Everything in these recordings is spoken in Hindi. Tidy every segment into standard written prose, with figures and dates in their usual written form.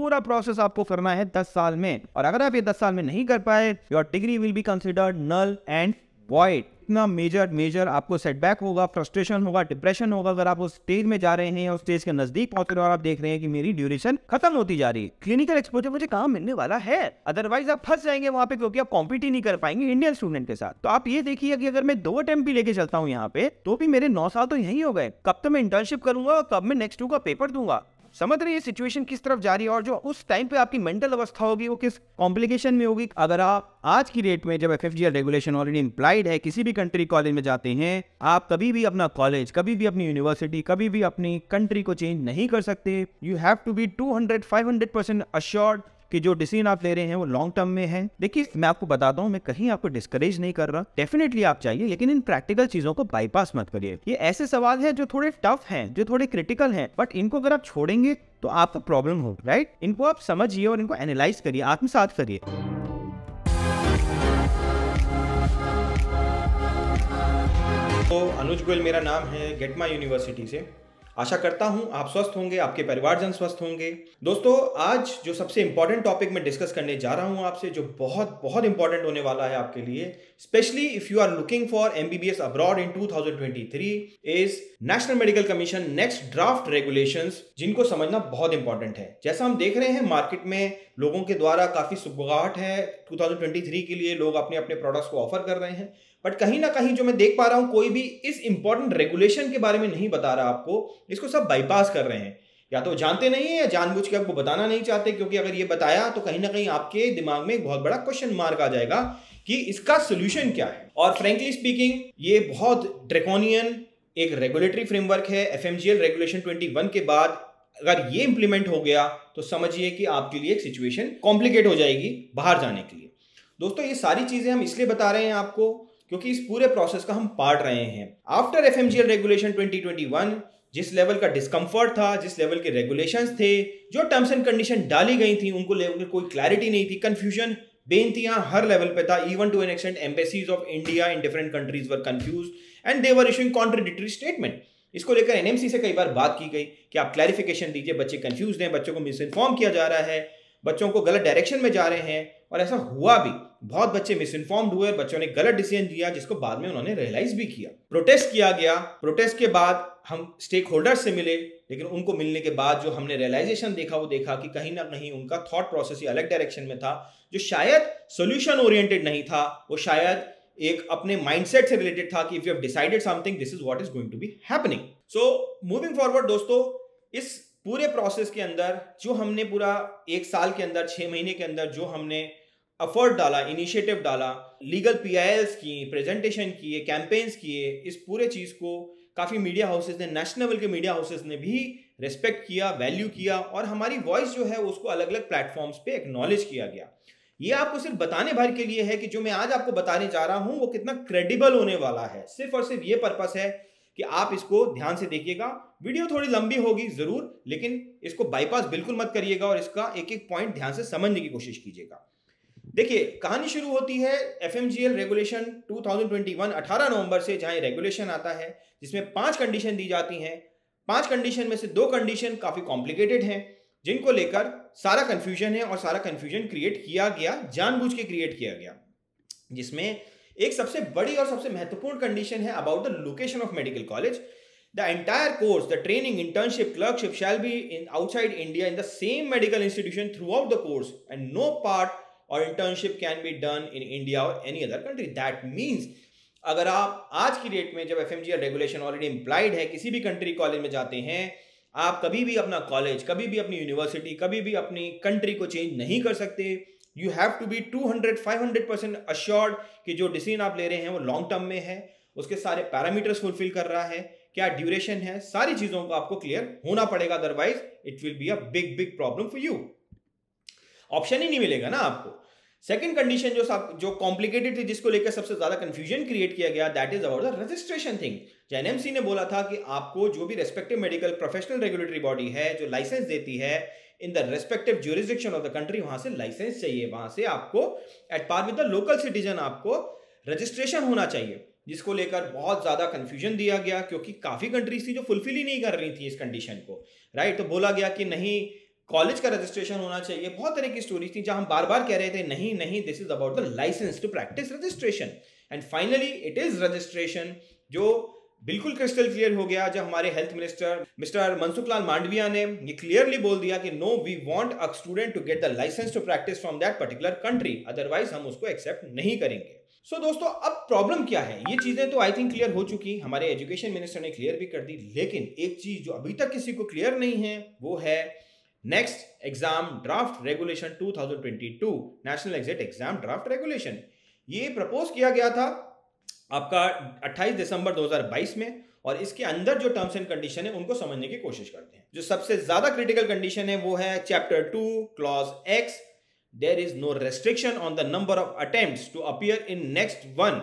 पूरा प्रोसेस आपको करना है 10 साल में, और अगर आप ये 10 साल में नहीं कर पाए, your degree will be considered null and void. इतना मेजर आपको सेटबैक होगा, फ्रस्ट्रेशन होगा, डिप्रेशन होगा अगर आप उस स्टेज में जा रहे हैं या उस स्टेज के नजदीक पहुंच रहे हो और आप देख रहे हैं कि मेरी ड्यूरेशन खत्म होती जा रही है, क्लिनिकल एक्सपोजर मुझे कहाँ मिलने वाला है। अदरवाइज आप फंस जाएंगे वहां पे, क्योंकि आप कॉम्पीट ही नहीं कर पाएंगे इंडियन स्टूडेंट के साथ। तो आप ये देखिए कि अगर मैं 2 अटेम्प्ट भी लेके चलता हूँ यहाँ पे, तो भी मेरे 9 साल तो यही हो गए। कब तो मैं इंटर्नशिप करूंगा और कब मैं नेक्स्ट 2 का पेपर दूंगा। समझ रही है सिचुएशन किस तरफ जा रही है, और जो उस टाइम पे आपकी मेंटल अवस्था होगी वो किस कॉम्प्लिकेशन में होगी। अगर आप आज की डेट में, जब FFGL रेगुलेशन ऑलरेडी इम्प्लाइड है, किसी भी कंट्री कॉलेज में जाते हैं, आप कभी भी अपना कॉलेज, कभी भी अपनी यूनिवर्सिटी, कभी भी अपनी कंट्री को चेंज नहीं कर सकते। You have to be 200-500% assured कि जो डिसीजन आप ले रहे हैं वो लॉन्ग टर्म में है। देखिए मैं आपको बताता हूँ, मैं कहीं आपको डिस्करेज नहीं कर रहा, डेफिनेटली आप चाहिए, लेकिन इन प्रैक्टिकल चीजों को बाईपास मत करिए। ये ऐसे सवाल हैं जो थोड़े टफ हैं, जो थोड़े क्रिटिकल हैं, बट इनको अगर आप छोड़ेंगे तो आपका प्रॉब्लम हो, राइट। इनको आप समझिए और इनको एनालाइज करिए, आत्मसात करिए। तो अनुज गोयल मेरा नाम है, गेट माई यूनिवर्सिटी से। आशा करता हूं आप स्वस्थ होंगे, आपके परिवारजन स्वस्थ होंगे। दोस्तों आज जो सबसे इंपॉर्टेंट टॉपिक मैं डिस्कस करने जा रहा हूं आपसे, जो बहुत बहुत इंपॉर्टेंट होने वाला है आपके लिए, specially if you are looking for MBBS abroad in 2023, is national medical commission next draft regulations, जिनको समझना बहुत इंपॉर्टेंट है। जैसा हम देख रहे हैं मार्केट में लोगों के द्वारा काफी सुगबुगाहट है 2023 के लिए, लोग अपने अपने प्रोडक्ट्स को ऑफर कर रहे हैं, बट कहीं ना कहीं जो मैं देख पा रहा हूं, कोई भी इस इंपॉर्टेंट रेगुलेशन के बारे में नहीं बता रहा आपको। इसको सब बाईपास कर रहे हैं, या तो जानते नहीं है या जानबूझ के आपको बताना नहीं चाहते, क्योंकि अगर ये बताया तो कहीं ना कहीं आपके दिमाग में एक बहुत बड़ा क्वेश्चन मार्क आ जाएगा कि इसका सोल्यूशन क्या है। और फ्रेंकली स्पीकिंग ये बहुत ड्रैकोनियन एक रेगुलेटरी फ्रेमवर्क है। FMGL रेगुलेशन 21 के बाद अगर ये इंप्लीमेंट हो गया तो समझिए कि आपके लिए एक सिचुएशन कॉम्प्लिकेट हो जाएगी बाहर जाने के लिए। दोस्तों ये सारी चीजें हम इसलिए बता रहे हैं आपको क्योंकि इस पूरे प्रोसेस का हम पार्ट रहे हैं। आफ्टर FMGL रेगुलेशन 2021 जिस लेवल का डिस्कंफर्ट था, जिस लेवल के रेगुलेशंस थे, जो टर्म्स एंड कंडीशन डाली गई थी, उनको लेकर कोई क्लैरिटी नहीं थी, कंफ्यूजन, बेनतियां हर लेवल पे था। Even to an extent embassies of India in different countries were confused and they were issuing contradictory statement. इसको लेकर NMC से कई बार बात की गई कि आप क्लैरिफिकेशन दीजिए, बच्चे कंफ्यूज हैं, बच्चों को मिस इन्फॉर्म किया जा रहा है, बच्चों को गलत डायरेक्शन में जा रहे हैं, और ऐसा हुआ भी। बहुत बच्चे मिस इन्फॉर्म्ड हुए, बच्चों ने गलत डिसीजन दिया, जिसको बाद में उन्होंने रियलाइज भी किया। प्रोटेस्ट किया गया, प्रोटेस्ट के बाद हम स्टेक होल्डर्स से मिले, लेकिन उनको मिलने के बाद जो हमने रियलाइजेशन देखा वो देखा कि कहीं ना कहीं उनका थॉट प्रोसेस ही अलग डायरेक्शन में था, जो शायद सोल्यूशन ओरिएंटेड नहीं था, वो शायद एक अपने माइंडसेट से रिलेटेड था कि if you have decided something this is what is going to be happening. So moving forward दोस्तों, इस पूरे प्रोसेस के अंदर जो हमने पूरा 1 साल के अंदर 6 महीने के अंदर जो हमने एफर्ट डाला, इनिशिएटिव डाला, लीगल PILs की, प्रेजेंटेशन किए, कैंपेन्स किए, इस पूरे चीज को काफी मीडिया हाउसेस ने, नेशनल लेवल के मीडिया हाउसेस ने भी रेस्पेक्ट किया, वैल्यू किया, और हमारी वॉइस जो है उसको अलग अलग प्लेटफॉर्म्स पे एक्नॉलेज किया गया। ये आपको सिर्फ बताने भर के लिए है कि जो मैं आज आपको बताने जा रहा हूं वो कितना क्रेडिबल होने वाला है। सिर्फ और सिर्फ ये पर्पस है कि आप इसको ध्यान से देखिएगा। वीडियो थोड़ी लंबी होगी जरूर, लेकिन इसको बाईपास बिल्कुल मत करिएगा और इसका एक एक पॉइंट ध्यान से समझने की कोशिश कीजिएगा। देखिए कहानी शुरू होती है FMGL रेगुलेशन 2021 18 नवंबर से, जहां रेगुलेशन आता है जिसमें 5 कंडीशन दी जाती हैं। 5 कंडीशन में से 2 कंडीशन काफी कॉम्प्लिकेटेड हैं, जिनको लेकर सारा कंफ्यूजन है, और सारा कंफ्यूजन क्रिएट किया गया, जानबूझ के क्रिएट किया गया। जिसमें एक सबसे बड़ी और सबसे महत्वपूर्ण कंडीशन है about the location of medical college. The entire course, the training, internship, clerkship shall be in outside India in the same medical institution throughout the course, and no part or internship can be done in India or any other country. That means अगर आप आज की डेट में, जब FMGL रेगुलेशन ऑलरेडी इम्प्लाइड है, किसी भी कंट्री कॉलेज में जाते हैं, आप कभी भी अपना कॉलेज, कभी भी अपनी यूनिवर्सिटी, कभी भी अपनी कंट्री को चेंज नहीं कर सकते। You have to be 200-500% assured कि जो डिसीजन आप ले रहे हैं वो लॉन्ग टर्म में है, उसके सारे पैरामीटर्स फुलफिल कर रहा है, क्या ड्यूरेशन है, सारी चीजों को आपको क्लियर होना पड़ेगा, otherwise it will be a big problem for you. Option ही नहीं मिलेगा ना आपको। सेकंड कंडीशन जो कॉम्प्लिकेटेड थी, जिसको लेकर सबसे ज्यादा कंफ्यूजन क्रिएट किया गया, that is about the registration thing. NMC ने बोला था कि आपको जो भी respective medical professional regulatory body है जो लाइसेंस देती है in the respective jurisdiction of the country, वहां से लाइसेंस चाहिए, वहां से आपको at par with the local citizen आपको रजिस्ट्रेशन होना चाहिए, जिसको लेकर बहुत ज्यादा कंफ्यूजन दिया गया, क्योंकि काफी कंट्रीज थी जो फुलफिल ही नहीं कर रही थी इस कंडीशन को, राइट। तो बोला गया कि नहीं, कॉलेज का रजिस्ट्रेशन होना चाहिए, बहुत तरह की स्टोरीज थी जहां हम बार बार कह रहे थे नहीं नहीं, this is about the licence to practise registration, and finally it is registration, जो बिल्कुल क्रिस्टल क्लियर हो गया जब हमारे health minister mister Mansukh Lal Mandaviya ने ये क्लियरली बोल दिया कि no, we want a student to get the licence to practise from that particular country, otherwise हम उसको एक्सेप्ट नहीं करेंगे। सो दोस्तों, अब प्रॉब्लम क्या है? ये चीजें तो आई थिंक क्लियर हो चुकी, हमारे एजुकेशन मिनिस्टर ने क्लियर भी कर दी, लेकिन एक चीज जो अभी तक किसी को क्लियर नहीं है वो है next exam draft regulation 2022, national exit exam draft regulation. ये प्रपोज किया गया था आपका 28 दिसंबर 2022 में, और इसके अंदर जो टर्म्स एंड कंडीशन है उनको समझने की कोशिश करते हैं। जो सबसे ज्यादा क्रिटिकल कंडीशन है वो है chapter 2 clause x, there is no restriction on the number of attempts to appear in next one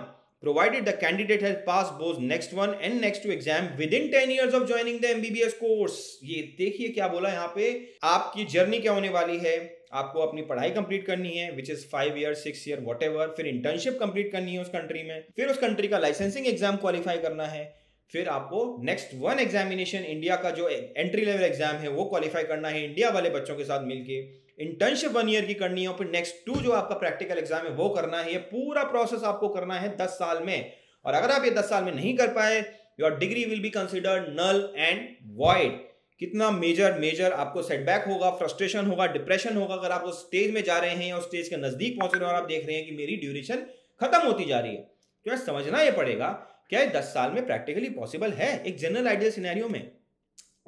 provided the candidate has passed both next one and next two exam within 10 years of joining the MBBS course। ये देखिए क्या बोला यहाँ पे, आपकी जर्नी क्या होने वाली है, आपको अपनी पढ़ाई कंप्लीट करनी है which is 5 year 6 year what ever, फिर इंटर्नशिप कंप्लीट करनी है उस कंट्री में, फिर उस कंट्री का लाइसेंसिंग एग्जाम क्वालिफाई करना है, फिर आपको नेक्स्ट वन एग्जामिनेशन इंडिया का जो एंट्री लेवल एग्जाम है वो क्वालिफाई करना है इंडिया वाले बच्चों के साथ मिलके, इंटर्नशिप 1 ईयर की करनी है, और फिर नेक्स्ट 2 जो आपका प्रैक्टिकल एग्जाम है वो करना है। ये पूरा प्रोसेस आपको करना है 10 साल में, और अगर आप ये 10 साल में नहीं कर पाए, your degree will be considered null and void. कितना मेजर आपको सेटबैक होगा, फ्रस्ट्रेशन होगा, डिप्रेशन होगा अगर आप उस स्टेज में जा रहे हैं या उस स्टेज के नजदीक पहुंच रहे हैं और आप देख रहे हैं कि मेरी ड्यूरेशन खत्म होती जा रही है। तो यह समझना ये पड़ेगा क्या ये 10 साल में प्रैक्टिकली पॉसिबल है एक जनरल आइडियल सिनेरियो में।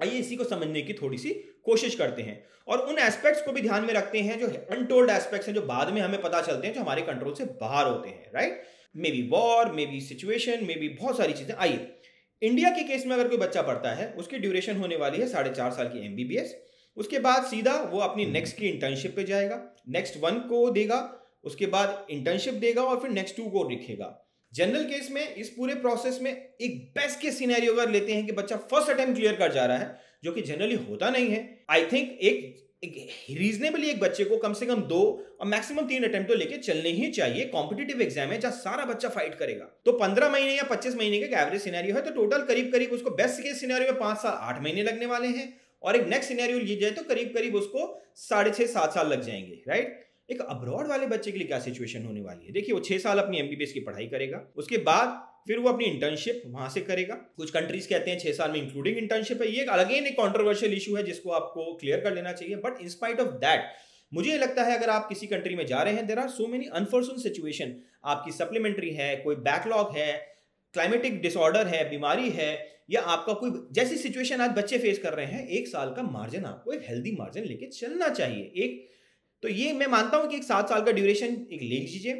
आइए इसी को समझने की थोड़ी सी कोशिश करते हैं, और उन एस्पेक्ट्स को भी ध्यान में रखते हैं जो अनटोल्ड एस्पेक्ट्स हैं, जो बाद में हमें पता चलते हैं, जो हमारे कंट्रोल से बाहर होते हैं, right? May be war, may be situation, may be बहुत सारी चीजें। आइए इंडिया के केस में अगर कोई बच्चा पढ़ता है, उसकी ड्यूरेशन होने वाली है 4.5 साल की MBBS, उसके बाद सीधा वो अपनी नेक्स्ट की इंटर्नशिप पे जाएगा, नेक्स्ट 1 को देगा, उसके बाद इंटर्नशिप देगा और फिर नेक्स्ट 2 को लिखेगा। जनरल केस में इस पूरे प्रोसेस में एक बेस्ट केस सिनेरियो अगर लेते हैं कि बच्चा फर्स्ट अटेम्प्ट क्लियर कर जा रहा है, जो कि जनरली होता नहीं है, आई थिंक एक रीजनेबली एक बच्चे को कम से कम 2 और मैक्सिमम 3 अटेम्प्ट तो लेके चलने ही चाहिए। कॉम्पिटिटिव एग्जाम है जहां सारा बच्चा फाइट करेगा, तो 15 महीने या 25 महीने का एवरेज सिनेरियो है, तो टोटल करीब उसको बेस्ट केस सिनेरियो में 5 साल 8 महीने लगने वाले हैं, और एक नेक्स्ट सिनेरियो ली जाए तो करीब उसको 6.5 7 साल लग जाएंगे, राइट? एक अब्रॉड वाले बच्चे के लिए क्या सिचुएशन होने वाली है? देखिए, वो 6 साल अपनी MBBS की पढ़ाई करेगा, उसके बाद फिर वो अपनी इंटर्नशिप वहां से करेगा। कुछ कंट्रीज कहते हैं 6 साल में इंक्लूडिंग इंटर्नशिप है, ये अगेन एक कंट्रोवर्शियल इशू है जिसको आपको क्लियर कर लेना चाहिए। But in spite of that, मुझे लगता है अगर आप किसी कंट्री में जा रहे हैं, there are so many unfortunate situation, आपकी सप्लीमेंट्री है, कोई बैकलॉग है, क्लाइमेटिक डिसऑर्डर है, बीमारी है, या आपका कोई जैसी सिचुएशन आज बच्चे फेस कर रहे हैं, 1 साल का मार्जिन, आपको एक हेल्दी मार्जिन लेके चलना चाहिए। तो ये मैं मानता हूं कि एक 7 साल का ड्यूरेशन एक ले लीजिए।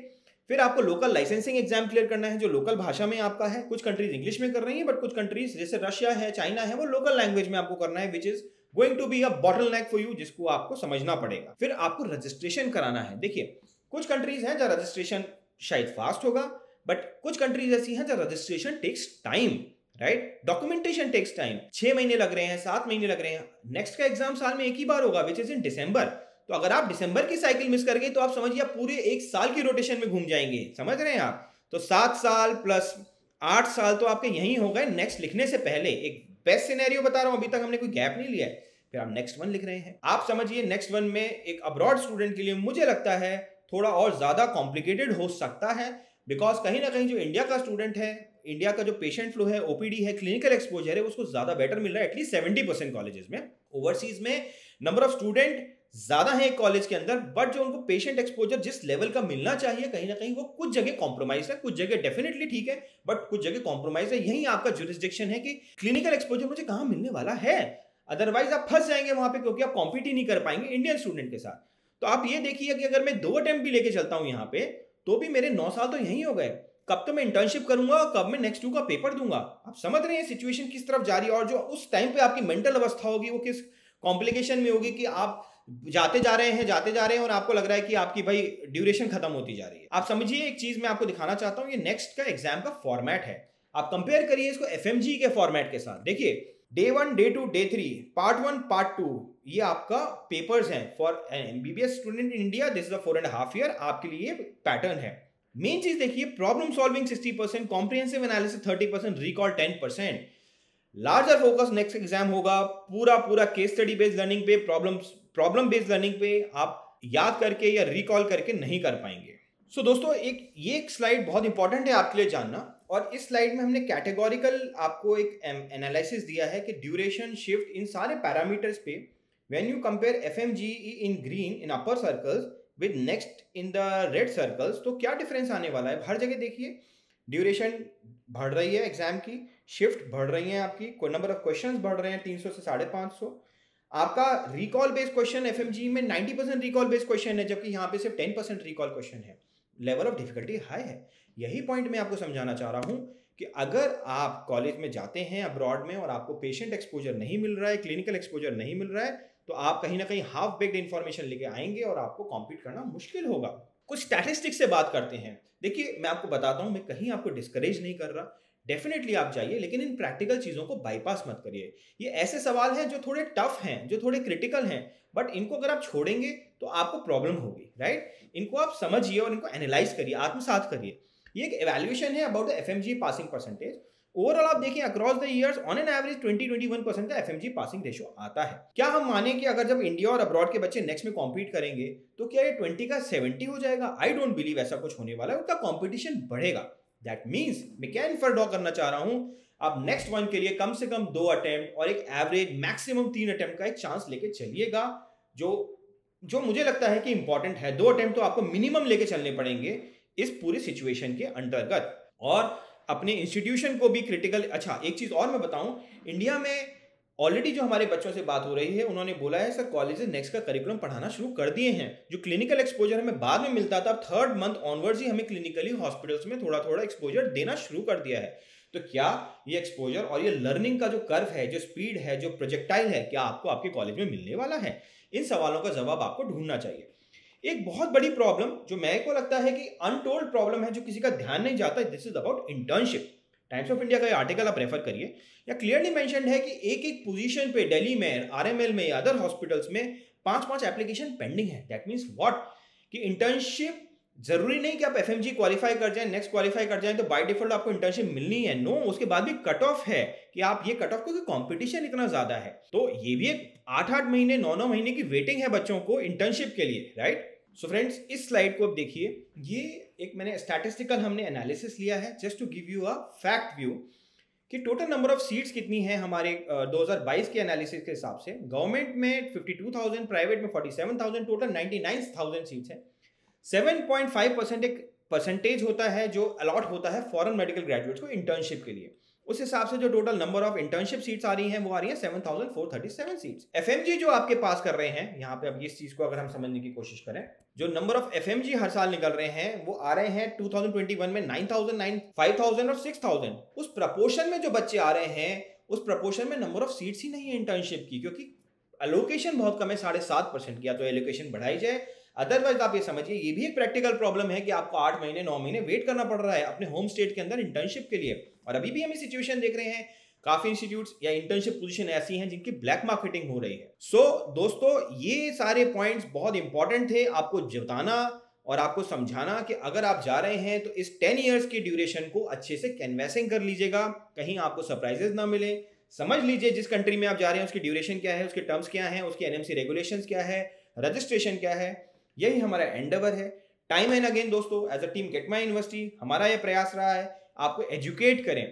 फिर आपको लोकल लाइसेंसिंग एग्जाम क्लियर करना है जो लोकल भाषा में आपका है। कुछ कंट्रीज इंग्लिश में कर रही हैं, बट कुछ कंट्रीज जैसे रशिया है, चाइना है, वो लोकल लैंग्वेज में आपको करना है, which is going to be a bottleneck for you, जिसको आपको समझना पड़ेगा। फिर आपको रजिस्ट्रेशन कराना है। देखिए, कुछ कंट्रीज हैं जहां रजिस्ट्रेशन शायद फास्ट होगा, बट कुछ कंट्रीज ऐसी हैं जहां registration takes time, right? Documentation takes time. 6 महीने लग रहे हैं, 7 महीने लग रहे हैं। नेक्स्ट का एग्जाम साल में एक ही बार होगा, विच इज इन दिसंबर। तो अगर आप दिसंबर की साइकिल मिस कर गए तो आप समझिए आप पूरे 1 साल की रोटेशन में घूम जाएंगे। समझ रहे हैं आप? तो 7 साल प्लस 8 साल तो आपके यहीं हो गए नेक्स्ट लिखने से पहले। एक बेस्ट सिनेरियो बता रहा हूं, अभी तक हमने कोई गैप नहीं लिया है। फिर आप नेक्स्ट 1 लिख रहे हैं। आप समझिए नेक्स्ट 1 में एक अब्रॉड स्टूडेंट के लिए मुझे लगता है थोड़ा और ज्यादा कॉम्प्लिकेटेड हो सकता है, बिकॉज कहीं ना कहीं जो इंडिया का स्टूडेंट है, इंडिया का जो पेशेंट फ्लो है, OPD है, क्लिनिकल एक्सपोजर है, उसको ज्यादा बेटर मिल रहा है एटलीस्ट 70% कॉलेजेस में। ओवरसीज में नंबर ऑफ स्टूडेंट ज्यादा है कॉलेज के अंदर, बट जो उनको पेशेंट एक्सपोजर जिस लेवल का मिलना चाहिए, कहीं ना कहीं वो कुछ जगह कॉम्प्रोमाइज है, कुछ जगह डेफिनेटली ठीक है, बट कुछ जगह कॉम्प्रोमाइज है। यही आपका जुरिस्डिक्शन है कि क्लिनिकल एक्सपोजर मुझे कहां मिलने वाला है, अदरवाइज आप फंस जाएंगे वहां पे, क्योंकि आप कॉम्पीट ही नहीं कर पाएंगे इंडियन स्टूडेंट के साथ। तो आप ये देखिए कि अगर मैं 2 अटेम्प्ट भी लेके चलता हूं यहाँ पे, तो भी मेरे 9 साल तो यही हो गए। कब तो मैं इंटर्नशिप करूंगा और कब मैं नेक्स्ट 2 का पेपर दूंगा। आप समझ रहे हैं सिचुएशन किस तरफ जा रही है, और जो उस टाइम पे आपकी मेंटल अवस्था होगी वो किस कॉम्प्लिकेशन में होगी कि आप जाते जा रहे हैं और आपको लग रहा है कि आपकी भाई ड्यूरेशन खत्म होती जा रही है। आप समझिए, एक चीज मैं आपको दिखाना चाहता हूं, ये नेक्स्ट का एग्जाम का फॉर्मेट है। आप कंपेयर करिए इसको FMG के फॉर्मेट के साथ। देखिए, day 1, day 2, day 3, part 1, part 2, ये आपका पेपर्स हैं for MBBS student in India. This is a 4.5 year आपके लिए पैटर्न है। मेन चीज देखिए, problem solving 60%, comprehensive analysis 30%, recall 10%। Larger focus next exam होगा पूरा केस स्टडी बेस्ड लर्निंग पे, प्रॉब्लम प्रॉब्लम बेस्ड लर्निंग पे आप याद करके या रिकॉल करके नहीं कर पाएंगे। सो दोस्तों, ये एक स्लाइड बहुत इंपॉर्टेंट है आपके लिए जानना, और इस स्लाइड में हमने कैटेगोरिकल आपको एक एनालिसिस दिया है कि ड्यूरेशन, शिफ्ट, इन सारे पैरामीटर्स पे when you compare FMGE in green in upper circles with next in the red circles, तो क्या डिफरेंस आने वाला है। हर जगह देखिए ड्यूरेशन बढ़ रही है एग्जाम की, शिफ्ट बढ़ रही है आपकी, कोई नंबर ऑफ क्वेश्चंस बढ़ रहे हैं 300 से 550। आपका रिकॉल बेस्ड क्वेश्चन एफएमजी में 90% रिकॉल बेस्ड क्वेश्चन है, जबकि यहाँ पे सिर्फ 10% रिकॉल क्वेश्चन है। लेवल ऑफ डिफिकल्टी हाई है। यही पॉइंट मैं आपको समझाना चाह रहा हूँ कि अगर आप कॉलेज में जाते हैं अब्रॉड में और आपको पेशेंट एक्सपोजर नहीं मिल रहा है, क्लिनिकल एक्सपोजर नहीं मिल रहा है, तो आप कहीं ना कहीं हाफ बेक्ड इंफॉर्मेशन लेके आएंगे और आपको कॉम्पीट करना मुश्किल होगा। कुछ स्टैटिस्टिक्स से बात करते हैं। देखिए, मैं आपको बताता हूँ, मैं कहीं आपको डिस्करेज नहीं कर रहा, डेफिनेटली आप जाइए, लेकिन इन प्रैक्टिकल चीज़ों को बाईपास मत करिए। ये ऐसे सवाल हैं जो थोड़े टफ हैं, जो थोड़े क्रिटिकल हैं, बट इनको अगर आप छोड़ेंगे तो आपको प्रॉब्लम होगी, राइट। इनको आप समझिए और इनको एनालाइज करिए, आत्मसात करिए। ये एक एवेल्युएशन है about the FMG passing percentage. Overall आप देखिए across the years on an average 20-21% का एफएमजी पासिंग रेशियो आता है। क्या हम माने कि अगर जब इंडिया और अब्रॉड के बच्चे नेक्स्ट में कॉम्पीट करेंगे तो क्या ये 20 का 70 हो जाएगा? आई डोंट बिलीव ऐसा कुछ होने वाला है। उनका कॉम्पिटिशन बढ़ेगा। दैट मीन्स मैं क्या इन्फर ड्रॉ करना चाह रहा हूं, आप नेक्स्ट वन के लिए कम से कम 2 अटेम्प्ट और एक एवरेज मैक्सिमम 3 अटेम्प्ट का एक चांस लेके चलिएगा, जो मुझे लगता है कि इंपॉर्टेंट है। 2 अटेम्प्ट तो आपको मिनिमम लेके चलने पड़ेंगे इस पूरी सिचुएशन के अंतर्गत, और अपने इंस्टीट्यूशन को भी क्रिटिकल। अच्छा, एक चीज और मैं बताऊं, इंडिया में ऑलरेडी जो हमारे बच्चों से बात हो रही है, उन्होंने बोला है सर कॉलेजेस नेक्स्ट का करिकुलम पढ़ाना शुरू कर दिए हैं। जो क्लिनिकल एक्सपोजर हमें बाद में मिलता था, अब 3rd मंथ ऑनवर्ड्स ही हमें क्लिनिकली हॉस्पिटल्स में थोड़ा थोड़ा एक्सपोजर देना शुरू कर दिया है। तो क्या ये एक्सपोजर और ये लर्निंग का जो कर्व है, जो स्पीड है, जो प्रोजेक्टाइल है, क्या आपको आपके कॉलेज में मिलने वाला है? इन सवालों का जवाब आपको ढूंढना चाहिए। एक बहुत बड़ी प्रॉब्लम जो मेरे को लगता है कि अनटोल्ड प्रॉब्लम है, जो किसी का ध्यान नहीं जाता, this is about internship. Times of India का आर्टिकल आप रेफर करिए, या क्लियरली मेंशन्ड है कि एक एक पोजीशन पे दिल्ली में, आरएमएल में या अदर हॉस्पिटल्स में 5-5 एप्लीकेशन पेंडिंग है। दैट मींस व्हाट, कि इंटर्नशिप जरूरी नहीं कि आप एफएमजी क्वालिफाई कर जाएं, नेक्स्ट क्वालिफाई कर जाएं तो बाय डिफॉल्ट आपको इंटर्नशिप मिलनी है। नो, उसके बाद भी कट ऑफ है कि आप ये कट ऑफ, क्योंकि कंपटीशन इतना ज्यादा है। तो ये भी एक 8-8 महीने 9-9 महीने की वेटिंग है बच्चों को इंटर्नशिप के लिए, राइट। सो फ्रेंड्स, इस स्लाइड को अब देखिए। ये एक मैंने स्टैटिस्टिकल हमने एनालिसिस लिया है just to give you a fact view कि टोटल नंबर ऑफ सीट्स कितनी है हमारे 2022 के एनालिसिस के हिसाब से। गवर्नमेंट में 52,000, प्राइवेट में 47,000, टोटल 99,000 सीट्स है। 7.5% एक परसेंटेज होता है जो अलॉट होता है फॉरेन मेडिकल ग्रेजुएट्स को इंटर्नशिप के लिए। उस हिसाब से जो total number of internship seats आ रही हैं वो आ रही हैं 7,437 सीट्स। एफएमजी जो आपके पास कर रहे हैं यहाँ पे, अब इस चीज को अगर हम समझने की कोशिश करें, जो नंबर ऑफ एफएमजी हर साल निकल रहे हैं वो आ रहे हैं 2021 में 9,000, 5,000 और 6,000। उस प्रपोर्शन में जो बच्चे आ रहे हैं, उस प्रपोर्शन में नंबर ऑफ सीट्स ही नहीं है इंटर्नशिप की, क्योंकि एलोकेशन बहुत कम है, 7.5% की। या तो एलोकेशन बढ़ाई जाए, अदरवाइज आप ये समझिए ये भी एक प्रैक्टिकल प्रॉब्लम है कि आपको 8 महीने 9 महीने वेट करना पड़ रहा है अपने होम स्टेट के अंदर इंटर्नशिप के लिए। और अभी भी हम सिचुएशन देख रहे हैं, काफी इंस्टीट्यूट्स या इंटर्नशिप पोजीशन ऐसी हैं जिनकी ब्लैक मार्केटिंग हो रही है। सो दोस्तों, ये सारे पॉइंट्स बहुत इंपॉर्टेंट थे आपको बताना और आपको समझाना कि अगर आप जा रहे हैं तो इस 10 इयर्स की ड्यूरेशन को अच्छे से कैनवैसिंग कर लीजिएगा, कहीं आपको सरप्राइजेस ना मिले। समझ लीजिए जिस कंट्री में आप जा रहे हैं उसकी ड्यूरेशन क्या है, उसके टर्म्स क्या है, उसकी एनएमसी रेगुलेशंस क्या है, रजिस्ट्रेशन क्या है। यही हमारा एंडेवर है। टाइम एंड अगेन दोस्तों, as a team get my university हमारा यह प्रयास रहा है आपको एजुकेट करें।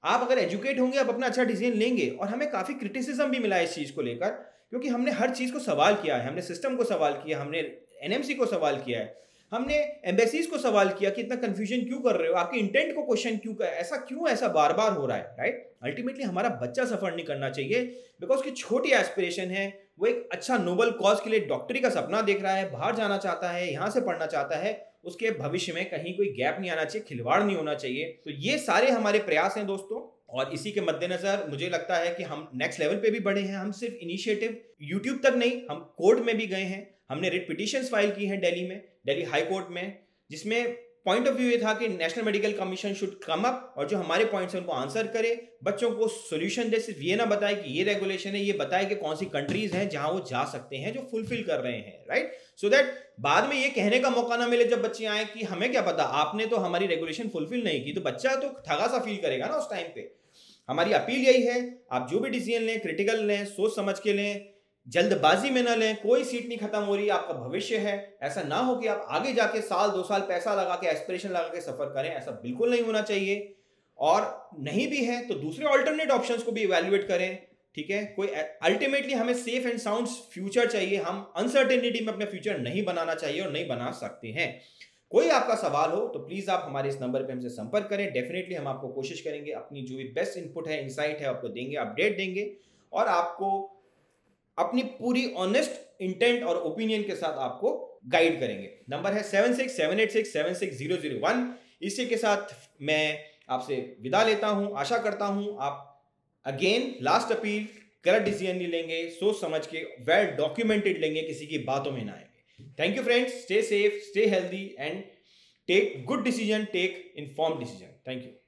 आप अगर एजुकेट होंगे, आप अपना अच्छा डिसीजन लेंगे। और हमें काफी क्रिटिसिज्म भी मिला है इस चीज को लेकर, क्योंकि हमने हर चीज को सवाल किया है। हमने सिस्टम को सवाल किया, हमने एनएमसी को सवाल किया है, हमने एम्बेसीज को सवाल किया कि इतना कंफ्यूजन क्यों कर रहे हो, आपके इंटेंट को क्वेश्चन क्यों कर, ऐसा बार बार हो रहा है, राइट। अल्टीमेटली हमारा बच्चा सफर नहीं करना चाहिए, बिकॉज की छोटी एस्पिरेशन है, वो एक अच्छा नोबल कॉज के लिए डॉक्टरी का सपना देख रहा है, बाहर जाना चाहता है, यहाँ से पढ़ना चाहता है, उसके भविष्य में कहीं कोई गैप नहीं आना चाहिए, खिलवाड़ नहीं होना चाहिए। तो ये सारे हमारे प्रयास हैं दोस्तों, और इसी के मद्देनजर मुझे लगता है कि हम नेक्स्ट लेवल पे भी बढ़े हैं। हम सिर्फ इनिशिएटिव यूट्यूब तक नहीं, हम कोर्ट में भी गए हैं। हमने रिट पिटिशंस फाइल की हैं दिल्ली में, दिल्ली हाई कोर्ट में, जिसमें पॉइंट ऑफ व्यू ये था कि national medical commission should come up और जो हमारे पॉइंट्स हैं उनको आंसर करे, बच्चों को सोल्यूशन दे। सिर्फ ये ना बताए कि ये रेगुलेशन है, ये बताए कि कौन सी कंट्रीज हैं जहां वो जा सकते हैं जो फुलफिल कर रहे हैं, राइट। सो दैट बाद में ये कहने का मौका ना मिले जब बच्चे आए कि हमें क्या पता, आपने तो हमारी रेगुलेशन फुलफिल नहीं की। तो बच्चा तो ठगा सा फील करेगा ना उस टाइम पे। हमारी अपील यही है, आप जो भी डिसीजन लें क्रिटिकल लें, सोच समझ के लें, जल्दबाजी में ना लें, कोई सीट नहीं खत्म हो रही, आपका भविष्य है। ऐसा ना हो कि आप आगे जाके साल 2 साल पैसा लगा के, एस्पिरेशन लगा के सफर करें, ऐसा बिल्कुल नहीं होना चाहिए। और नहीं भी है तो दूसरे ऑल्टरनेट ऑप्शंस को भी इवैल्यूएट करें, ठीक है। कोई अल्टीमेटली हमें सेफ एंड साउंड फ्यूचर चाहिए, हम अनसर्टेनिटी में अपने फ्यूचर नहीं बनाना चाहिए और नहीं बना सकते हैं। कोई आपका सवाल हो तो प्लीज आप हमारे इस नंबर पे हमसे संपर्क करें। डेफिनेटली हम आपको कोशिश करेंगे, अपनी जो भी बेस्ट इनपुट है, इंसाइट है, आपको देंगे, अपडेट देंगे और आपको अपनी पूरी ऑनेस्ट इंटेंट और ओपिनियन के साथ आपको गाइड करेंगे। नंबर है 7678676001। इसी के साथ मैं आपसे विदा लेता हूं। आशा करता हूं आप अगेन लास्ट अपील, गलत डिसीजन नहीं लेंगे, सोच समझ के वेल डॉक्यूमेंटेड लेंगे, किसी की बातों में ना आएंगे। Thank you friends, stay safe, stay healthy and take good decision, take informed decision. Thank you.